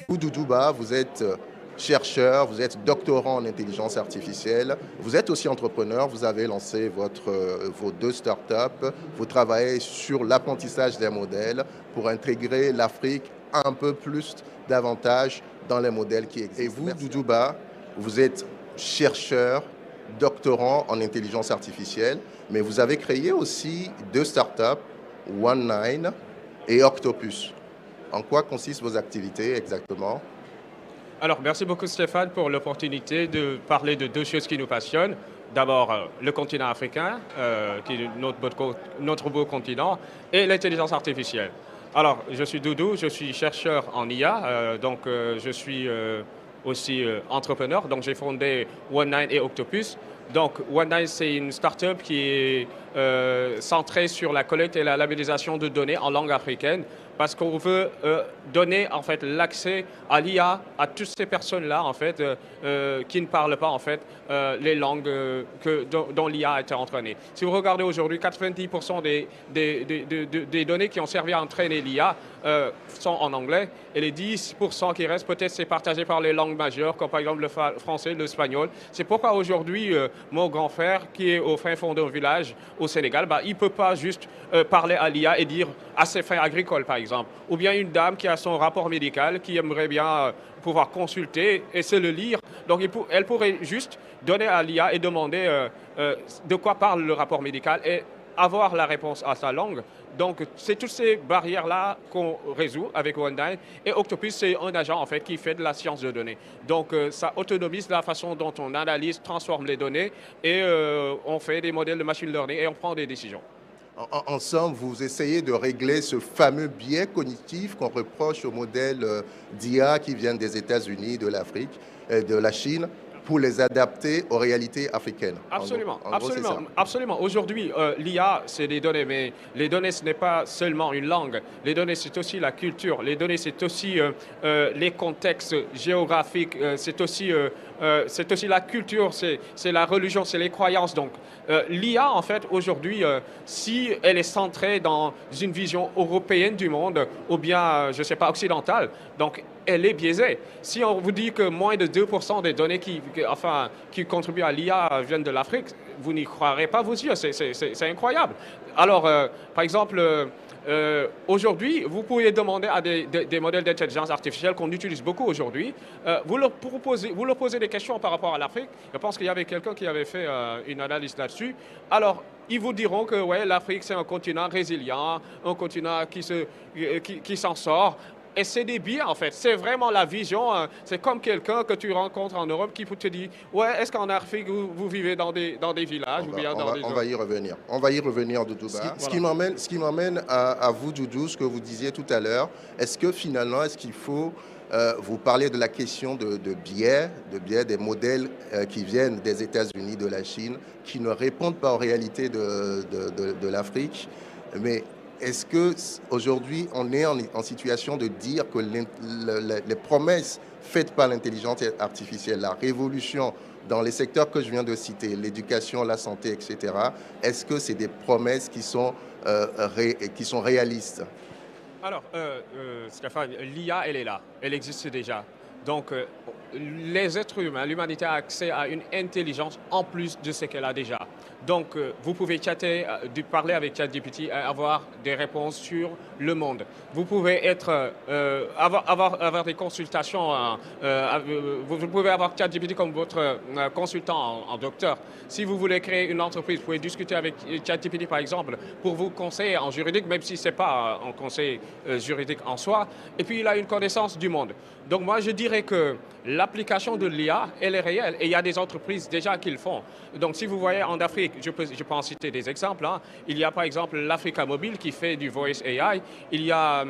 Doudouba, vous êtes chercheur, vous êtes doctorant en intelligence artificielle, vous êtes aussi entrepreneur, vous avez lancé vos 2 startups, vous travaillez sur l'apprentissage des modèles pour intégrer l'Afrique un peu plus davantage dans les modèles qui existent. Et vous, Doudouba, vous êtes chercheur, doctorant en intelligence artificielle, mais vous avez créé aussi 2 startups, One9 et Octopus. En quoi consistent vos activités exactement? Alors, merci beaucoup Stéphane pour l'opportunité de parler de 2 choses qui nous passionnent. D'abord, le continent africain, qui est notre beau continent, et l'intelligence artificielle. Alors, je suis Doudou, je suis chercheur en IA, je suis aussi entrepreneur. Donc, j'ai fondé One9 et Octopus. Donc, One9, c'est une start-up qui est centrée sur la collecte et la labellisation de données en langue africaine, parce qu'on veut donner en fait l'accès à l'IA à toutes ces personnes-là en fait qui ne parlent pas en fait les langues dont l'IA a été entraînée. Si vous regardez aujourd'hui, 90% des données qui ont servi à entraîner l'IA sont en anglais, et les 10% qui restent, peut-être c'est partagé par les langues majeures, comme par exemple le français, l'espagnol. C'est pourquoi aujourd'hui, mon grand frère, qui est au fin fond d'un village au Sénégal, il ne peut pas juste parler à l'IA et dire à ses fins agricoles, par exemple. Ou bien une dame qui a son rapport médical, qui aimerait bien pouvoir consulter et se le lire. Donc, elle pourrait juste donner à l'IA et demander de quoi parle le rapport médical et avoir la réponse à sa langue. Donc, c'est toutes ces barrières-là qu'on résout avec One9. Et Octopus, c'est un agent, en fait, qui fait de la science de données. Donc, ça autonomise la façon dont on analyse, transforme les données et on fait des modèles de machine learning et on prend des décisions. En somme, vous essayez de régler ce fameux biais cognitif qu'on reproche aux modèles d'IA qui viennent des États-Unis, de l'Afrique, de la Chine, pour les adapter aux réalités africaines. Absolument, absolument. Aujourd'hui, l'IA, c'est des données, mais les données, ce n'est pas seulement une langue. Les données, c'est aussi la culture. Les données, c'est aussi les contextes géographiques. C'est aussi la culture, c'est la religion, c'est les croyances. Donc, l'IA, en fait, aujourd'hui, si elle est centrée dans une vision européenne du monde, ou bien, je ne sais pas, occidentale, donc elle est biaisée. Si on vous dit que moins de 2% des données qui contribuent à l'IA viennent de l'Afrique, vous n'y croirez pas vos yeux, c'est incroyable. Alors, par exemple, aujourd'hui, vous pouvez demander à des modèles d'intelligence artificielle qu'on utilise beaucoup aujourd'hui, vous leur posez des questions par rapport à l'Afrique. Je pense qu'il y avait quelqu'un qui avait fait une analyse là-dessus. Alors, ils vous diront que ouais, l'Afrique, c'est un continent résilient, un continent qui s'en sort. Et c'est des biais, en fait. C'est vraiment la vision. C'est comme quelqu'un que tu rencontres en Europe qui te dit « Ouais, est-ce qu'en Afrique, vous vivez dans des villages ou bien dans des... » On va y revenir. On va y revenir, Doudouba. Ce qui m'emmène à vous, Doudou, ce que vous disiez tout à l'heure. Est-ce qu'il faut... vous parlez de la question de biais des modèles qui viennent des États-Unis, de la Chine, qui ne répondent pas aux réalités de l'Afrique. Mais est-ce qu'aujourd'hui, on est en situation de dire que les promesses faites par l'intelligence artificielle, la révolution dans les secteurs que je viens de citer, l'éducation, la santé, etc., est-ce que c'est des promesses qui sont réalistes? Alors, Stéphane, l'IA, elle est là. Elle existe déjà. Donc, les êtres humains, l'humanité a accès à une intelligence en plus de ce qu'elle a déjà. Donc, vous pouvez parler avec ChatGPT et avoir des réponses sur le monde. Vous pouvez avoir des consultations. Vous pouvez avoir ChatGPT comme votre consultant en docteur. Si vous voulez créer une entreprise, vous pouvez discuter avec ChatGPT, par exemple, pour vous conseiller en juridique, même si ce n'est pas un conseil juridique en soi. Et puis, il a une connaissance du monde. Donc, moi, je dirais que l'application de l'IA, elle est réelle. Et il y a des entreprises déjà qui le font. Donc, si vous voyez en Afrique, je peux en citer des exemples. Il y a par exemple l'Africa Mobile qui fait du Voice AI. Il y a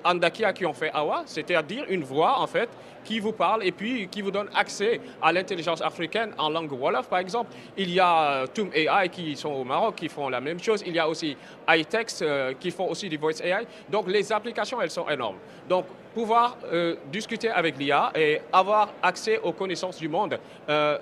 Andakia qui ont fait AWA, c'est-à-dire une voix en fait qui vous parle et puis qui vous donne accès à l'intelligence africaine en langue Wolof par exemple. Il y a Toom AI qui sont au Maroc qui font la même chose. Il y a aussi iText qui font aussi du Voice AI. Donc les applications, elles sont énormes. Donc pouvoir discuter avec l'IA et avoir accès aux connaissances du monde.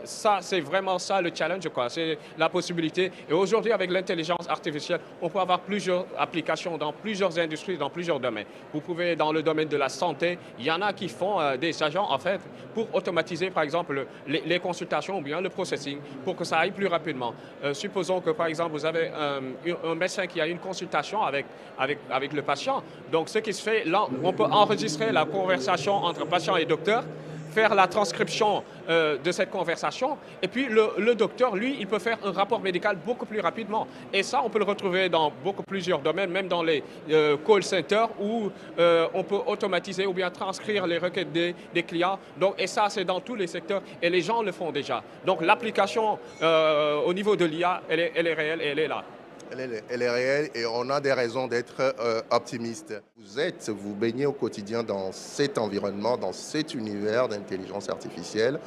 Ça, c'est vraiment ça le challenge, quoi. C'est la possibilité. Et aujourd'hui, avec l'intelligence artificielle, on peut avoir plusieurs applications dans plusieurs industries, dans plusieurs domaines. Vous pouvez, dans le domaine de la santé, il y en a qui font des agents, en fait, pour automatiser, par exemple, les consultations ou bien le processing, pour que ça aille plus rapidement. Supposons que, par exemple, vous avez un médecin qui a une consultation avec le patient. Donc, ce qui se fait, là, on peut enregistrer la conversation entre patient et docteur, faire la transcription de cette conversation, et puis le docteur, lui, il peut faire un rapport médical beaucoup plus rapidement. Et ça, on peut le retrouver dans plusieurs domaines, même dans les call centers, où on peut automatiser ou bien transcrire les requêtes des clients. Donc, et ça, c'est dans tous les secteurs, et les gens le font déjà. Donc, l'application au niveau de l'IA, elle est réelle et elle est là. Elle est réelle et on a des raisons d'être optimiste. Vous baignez au quotidien dans cet environnement, dans cet univers d'intelligence artificielle.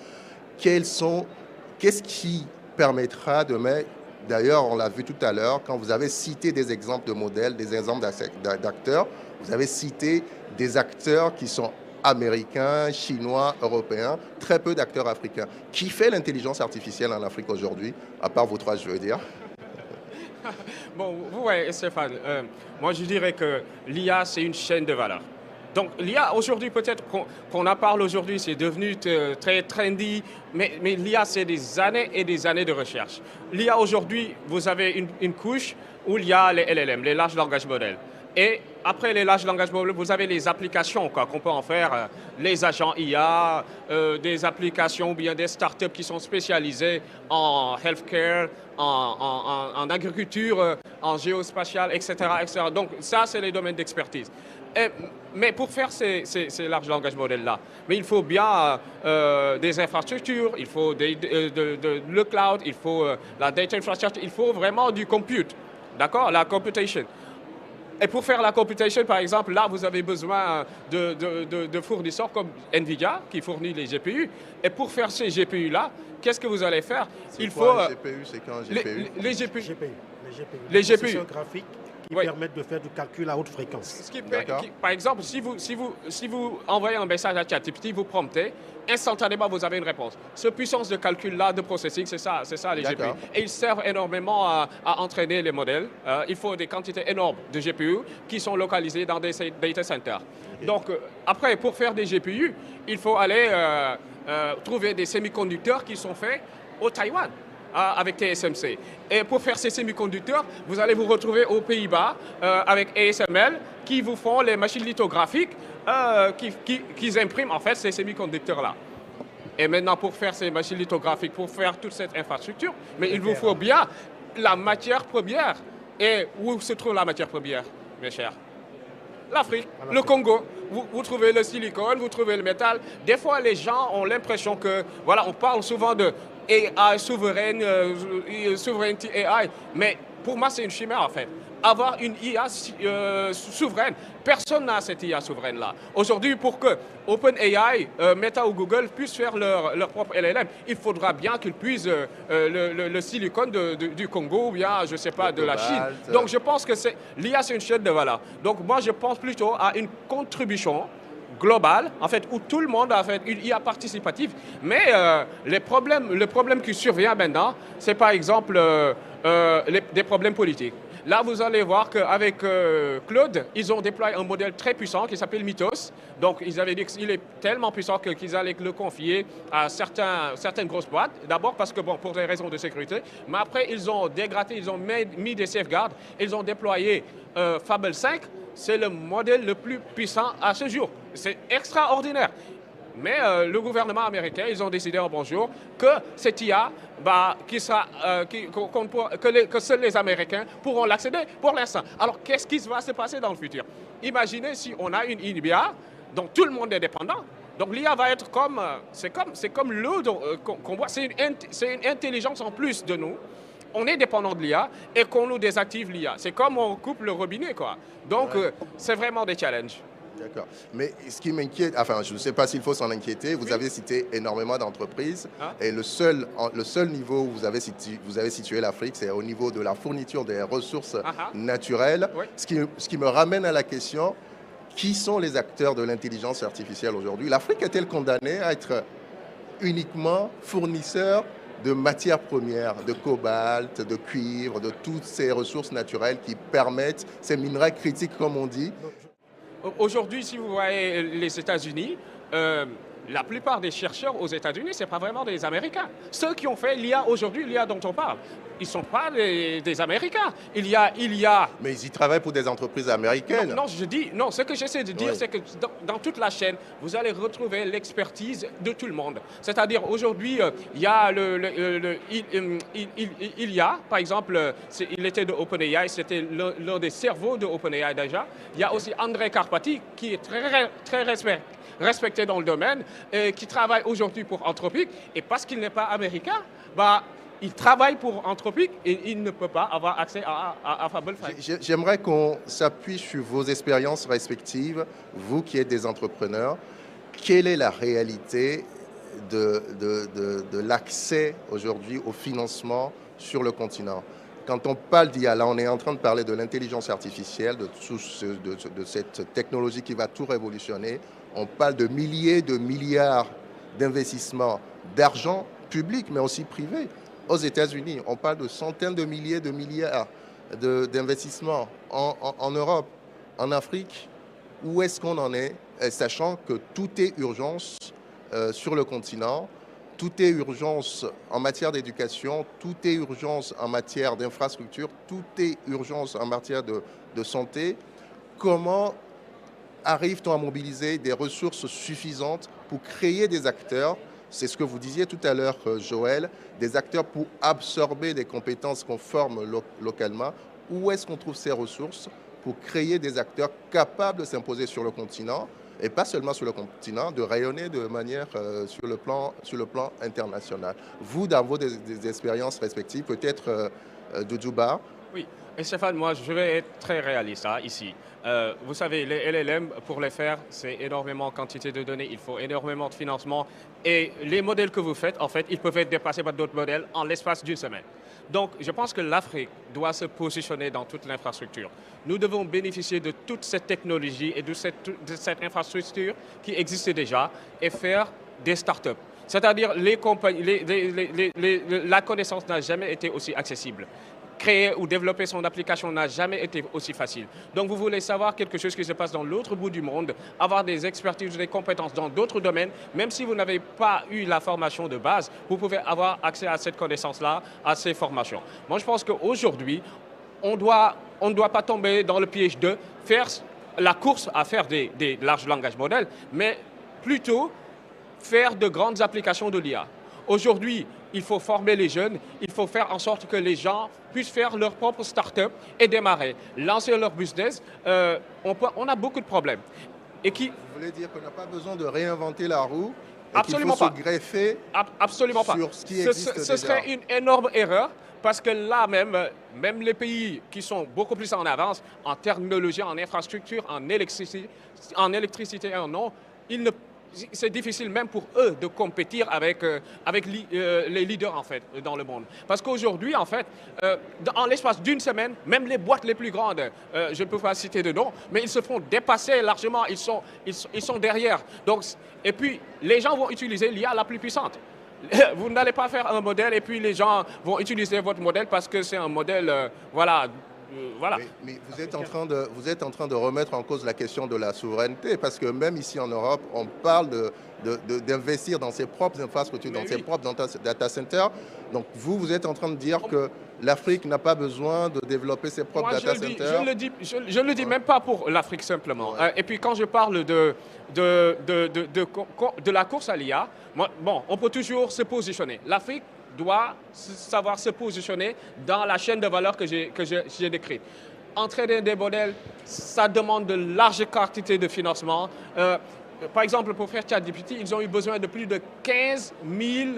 Qu'est-ce qui permettra demain, d'ailleurs on l'a vu tout à l'heure, quand vous avez cité des exemples de modèles, des exemples d'acteurs, vous avez cité des acteurs qui sont américains, chinois, européens, très peu d'acteurs africains. Qui fait l'intelligence artificielle en Afrique aujourd'hui, à part vous trois, je veux dire? Bon, vous voyez, Stéphane, moi je dirais que l'IA, c'est une chaîne de valeur. Donc l'IA, aujourd'hui, peut-être qu'on en parle aujourd'hui, c'est devenu très trendy, mais l'IA, c'est des années et des années de recherche. L'IA, aujourd'hui, vous avez une couche où il y a les LLM, les larges langages modèles. Et après les larges langages modèles, vous avez les applications qu'on peut en faire, les agents IA, des applications ou bien des startups qui sont spécialisées en healthcare, en agriculture, en géospatial, etc., etc. Donc ça, c'est les domaines d'expertise. Mais pour faire ces larges langages modèles-là, mais il faut bien des infrastructures, il faut le cloud, il faut la data infrastructure, il faut vraiment du compute, d'accord, la computation. Et pour faire la computation, par exemple, là, vous avez besoin de fournisseurs comme NVIDIA, qui fournit les GPU. Et pour faire ces GPU-là, qu'est-ce que vous allez faire? Il faut les GPU, c'est quand GPU? Les GPU. Les processeurs graphiques qui permettent de faire du calcul à haute fréquence. Par exemple, si vous envoyez un message à ChatGPT, vous promptez, instantanément, vous avez une réponse. Cette puissance de calcul-là, de processing, c'est ça les GPU. Et ils servent énormément à entraîner les modèles. Il faut des quantités énormes de GPU qui sont localisées dans des data centers. Donc, après, pour faire des GPU, il faut aller trouver des semi-conducteurs qui sont faits au Taïwan, avec TSMC. Et pour faire ces semi-conducteurs, vous allez vous retrouver aux Pays-Bas avec ASML qui vous font les machines lithographiques qui impriment en fait ces semi-conducteurs-là. Et maintenant, pour faire ces machines lithographiques, pour faire toute cette infrastructure, mais il vous faut bien la matière première. Et où se trouve la matière première, mes chers? L'Afrique, le Congo. Vous trouvez le silicone, vous trouvez le métal. Des fois, les gens ont l'impression que, voilà, on parle souvent de AI souveraine, souveraineté AI, mais pour moi, c'est une chimère en fait. Avoir une IA souveraine, personne n'a cette IA souveraine-là. Aujourd'hui, pour que OpenAI, Meta ou Google puissent faire leur propre LLM, il faudra bien qu'ils puissent le silicone du Congo ou bien, je ne sais pas, de la Chine. Donc, je pense que l'IA, c'est une chaîne de valeur. Donc, moi, je pense plutôt à une contribution globale, en fait, où tout le monde a fait une IA participative. Mais le problème qui survient maintenant, c'est par exemple des problèmes politiques. Là, vous allez voir qu'avec Claude, ils ont déployé un modèle très puissant qui s'appelle Mythos. Donc, ils avaient dit qu'il est tellement puissant qu'ils allaient le confier à certaines grosses boîtes. D'abord parce que, bon, pour des raisons de sécurité. Mais après, ils ont dégradé, ils ont mis des safeguards. Ils ont déployé Fable 5. C'est le modèle le plus puissant à ce jour. C'est extraordinaire. Mais le gouvernement américain, ils ont décidé en bon jour que cette IA, que seuls les Américains pourront l'accéder pour l'instant. Alors, qu'est-ce qui va se passer dans le futur? Imaginez si on a une IA dont tout le monde est dépendant. Donc, l'IA va être comme, c'est comme l'eau qu'on voit. C'est une intelligence en plus de nous. On est dépendant de l'IA et qu'on nous désactive l'IA. C'est comme on coupe le robinet, quoi. Donc, c'est vraiment des challenges. D'accord. Mais ce qui m'inquiète, enfin, je ne sais pas s'il faut s'en inquiéter, vous avez cité énormément d'entreprises et le seul niveau où vous avez situé l'Afrique, c'est au niveau de la fourniture des ressources naturelles. Oui. Ce qui me ramène à la question, Qui sont les acteurs de l'intelligence artificielle aujourd'hui? L'Afrique est-elle condamnée à être uniquement fournisseur de matières premières, de cobalt, de cuivre, de toutes ces ressources naturelles qui permettent, ces minerais critiques comme on dit? Aujourd'hui, si vous voyez les États-Unis, la plupart des chercheurs aux États-Unis, ce n'est pas vraiment des Américains. Ceux qui ont fait l'IA aujourd'hui, l'IA dont on parle, ils ne sont pas des Américains. Il y a... Mais ils y travaillent pour des entreprises américaines. Non, ce que j'essaie de dire, c'est que dans toute la chaîne, vous allez retrouver l'expertise de tout le monde. C'est-à-dire, aujourd'hui, il y a par exemple, il était de OpenAI, c'était l'un des cerveaux de OpenAI déjà. Il y a aussi André Karpathy, qui est très respecté dans le domaine, qui travaille aujourd'hui pour Anthropic, et parce qu'il n'est pas américain, il travaille pour Anthropic et il ne peut pas avoir accès à Fable 5. J'aimerais qu'on s'appuie sur vos expériences respectives, vous qui êtes des entrepreneurs. Quelle est la réalité de l'accès aujourd'hui au financement sur le continent? Quand on parle d'IA, là, on est en train de parler de l'intelligence artificielle, de cette technologie qui va tout révolutionner. On parle de milliers de milliards d'investissements, d'argent public, mais aussi privé. Aux États-Unis, on parle de centaines de milliers de milliards d'investissements en Europe, en Afrique. Où est-ce qu'on en est, sachant que tout est urgence sur le continent, tout est urgence en matière d'éducation, tout est urgence en matière d'infrastructure, tout est urgence en matière de santé. Comment arrive-t-on à mobiliser des ressources suffisantes pour créer des acteurs? C'est ce que vous disiez tout à l'heure, Joël, des acteurs pour absorber des compétences qu'on forme localement. Où est-ce qu'on trouve ces ressources pour créer des acteurs capables de s'imposer sur le continent, et pas seulement sur le continent, de rayonner de manière sur le plan international? Vous, dans vos des expériences respectives, peut-être Doudouba? Oui, et Stéphane, moi je vais être très réaliste ici. Vous savez, les LLM, pour les faire, c'est énormément de quantité de données, il faut énormément de financement. Et les modèles que vous faites, en fait, ils peuvent être dépassés par d'autres modèles en l'espace d'une semaine. Donc, je pense que l'Afrique doit se positionner dans toute l'infrastructure. Nous devons bénéficier de toute cette technologie et de cette infrastructure qui existe déjà et faire des startups. C'est-à-dire, la connaissance n'a jamais été aussi accessible. Créer ou développer son application n'a jamais été aussi facile. Donc, vous voulez savoir quelque chose qui se passe dans l'autre bout du monde, avoir des expertises, des compétences dans d'autres domaines, même si vous n'avez pas eu la formation de base, vous pouvez avoir accès à cette connaissance-là, à ces formations. Moi, je pense qu'aujourd'hui, on ne doit pas tomber dans le piège de faire la course à faire des larges langages modèles, mais plutôt faire de grandes applications de l'IA. Aujourd'hui, il faut former les jeunes, il faut faire en sorte que les gens puissent faire leur propre start-up et démarrer, lancer leur business. On a beaucoup de problèmes. Vous voulez dire qu'on n'a pas besoin de réinventer la roue? Absolument pas. Il faut se greffer Absolument pas. Sur ce qui existe déjà. Ce serait une énorme erreur parce que là même les pays qui sont beaucoup plus en avance en technologie, en infrastructure, en électricité et en eau, c'est difficile même pour eux de compétir avec les leaders en fait dans le monde. Parce qu'aujourd'hui en fait, en l'espace d'une semaine, même les boîtes les plus grandes, je ne peux pas citer de nom, mais ils se font dépasser largement, ils sont derrière. Donc, et puis les gens vont utiliser l'IA la plus puissante. Vous n'allez pas faire un modèle et puis les gens vont utiliser votre modèle parce que c'est un modèle, voilà. Mais vous êtes en train de remettre en cause la question de la souveraineté, parce que même ici en Europe, on parle d'investir dans ses propres infrastructures, ses propres data centers. Donc vous êtes en train de dire que l'Afrique n'a pas besoin de développer ses propres data centers? Je ne le dis même pas pour l'Afrique simplement. Ouais. Et puis quand je parle de la course à l'IA, on peut toujours se positionner. L'Afrique doit savoir se positionner dans la chaîne de valeur que j'ai décrite. Entraîner des modèles, ça demande de larges quantités de financement. Par exemple, pour faire ChatGPT, ils ont eu besoin de plus de 15 000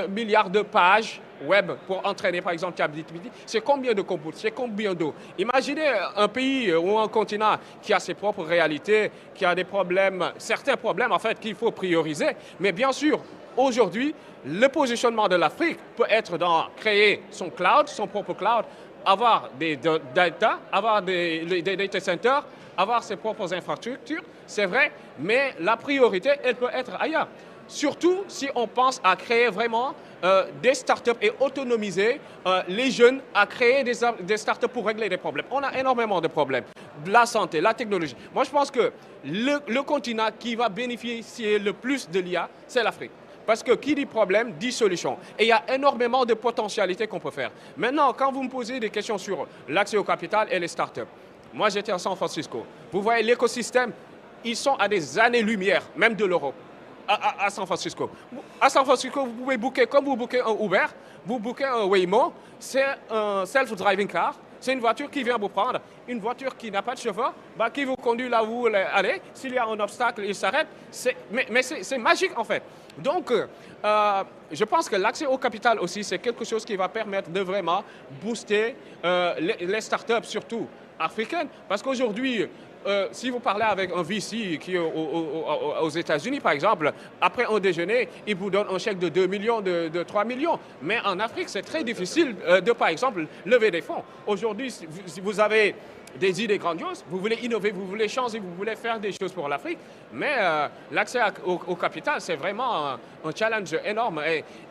milliards de pages web pour entraîner, par exemple, ChatGPT. C'est combien de computes? C'est combien d'eau? Imaginez un pays ou un continent qui a ses propres réalités, qui a des problèmes, certains problèmes, en fait, qu'il faut prioriser. Mais bien sûr, aujourd'hui, le positionnement de l'Afrique peut être dans créer son cloud, son propre cloud, avoir des data, avoir des data centers, avoir ses propres infrastructures, c'est vrai, mais la priorité, elle peut être ailleurs. Surtout si on pense à créer vraiment des startups et autonomiser les jeunes à créer des startups pour régler des problèmes. On a énormément de problèmes. La santé, la technologie. Moi, je pense que le continent qui va bénéficier le plus de l'IA, c'est l'Afrique. Parce que qui dit problème, dit solution. Et il y a énormément de potentialités qu'on peut faire. Maintenant, quand vous me posez des questions sur l'accès au capital et les startups, moi, j'étais à San Francisco. Vous voyez l'écosystème, ils sont à des années-lumière, même de l'Europe. À San Francisco. À San Francisco, vous pouvez booker, comme vous bookez un Uber, vous bookez un Waymo, c'est un self-driving car, c'est une voiture qui vient vous prendre, une voiture qui n'a pas de chauffeur, qui vous conduit là où vous voulez aller. S'il y a un obstacle, il s'arrête. Mais c'est magique en fait. Donc, je pense que l'accès au capital aussi, c'est quelque chose qui va permettre de vraiment booster les startups, surtout africaines. Parce qu'aujourd'hui, si vous parlez avec un VC qui est aux États-Unis, par exemple, après un déjeuner, il vous donne un chèque de 2 millions, de 3 millions. Mais en Afrique, c'est très difficile de, par exemple, lever des fonds. Aujourd'hui, si vous avez des idées grandioses, vous voulez innover, vous voulez changer, vous voulez faire des choses pour l'Afrique, mais l'accès au capital, c'est vraiment un challenge énorme.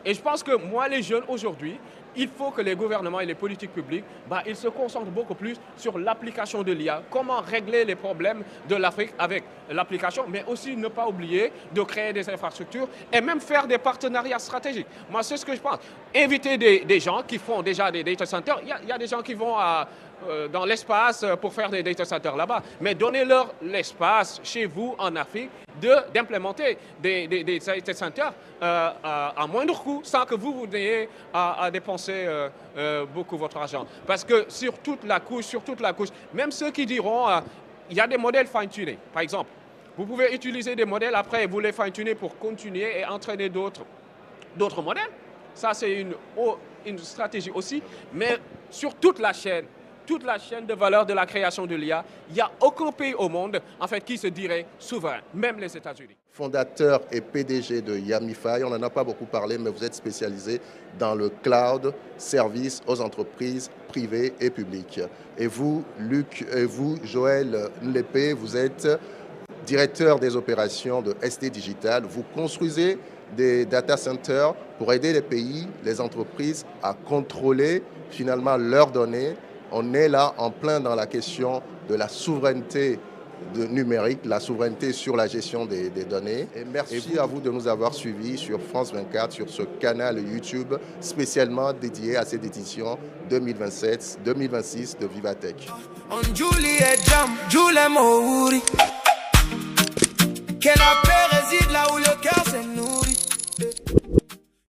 Et je pense que moi, les jeunes aujourd'hui, il faut que les gouvernements et les politiques publiques, ils se concentrent beaucoup plus sur l'application de l'IA, comment régler les problèmes de l'Afrique avec l'application, mais aussi ne pas oublier de créer des infrastructures et même faire des partenariats stratégiques. Moi, c'est ce que je pense. Inviter des gens qui font déjà des data centers. Il y a des gens qui vont dans l'espace pour faire des data centers là-bas, mais donnez-leur l'espace chez vous en Afrique d'implémenter des data centers à moindre coût, sans que vous n'ayez à dépenser beaucoup votre argent. Parce que sur toute la couche, même ceux qui diront, il y a des modèles fine-tunés, par exemple. Vous pouvez utiliser des modèles, après vous les fine-tuner pour continuer et entraîner d'autres modèles. Ça, c'est une stratégie aussi, mais sur toute la chaîne de valeur de la création de l'IA, il n'y a aucun pays au monde en fait, qui se dirait souverain, même les États-Unis. Fondateur et PDG de Yamify, on n'en a pas beaucoup parlé, mais vous êtes spécialisé dans le cloud, service aux entreprises privées et publiques. Et vous, Luc, et vous, Joël Nlepé, vous êtes directeur des opérations de ST Digital. Vous construisez des data centers pour aider les pays, les entreprises à contrôler finalement leurs données. On est là en plein dans la question de la souveraineté numérique, la souveraineté sur la gestion des données. Et merci à vous de nous avoir suivis sur France 24, sur ce canal YouTube spécialement dédié à cette édition 2027-2026 de Vivatech. Que la paix réside là où le cœur s'est nourri.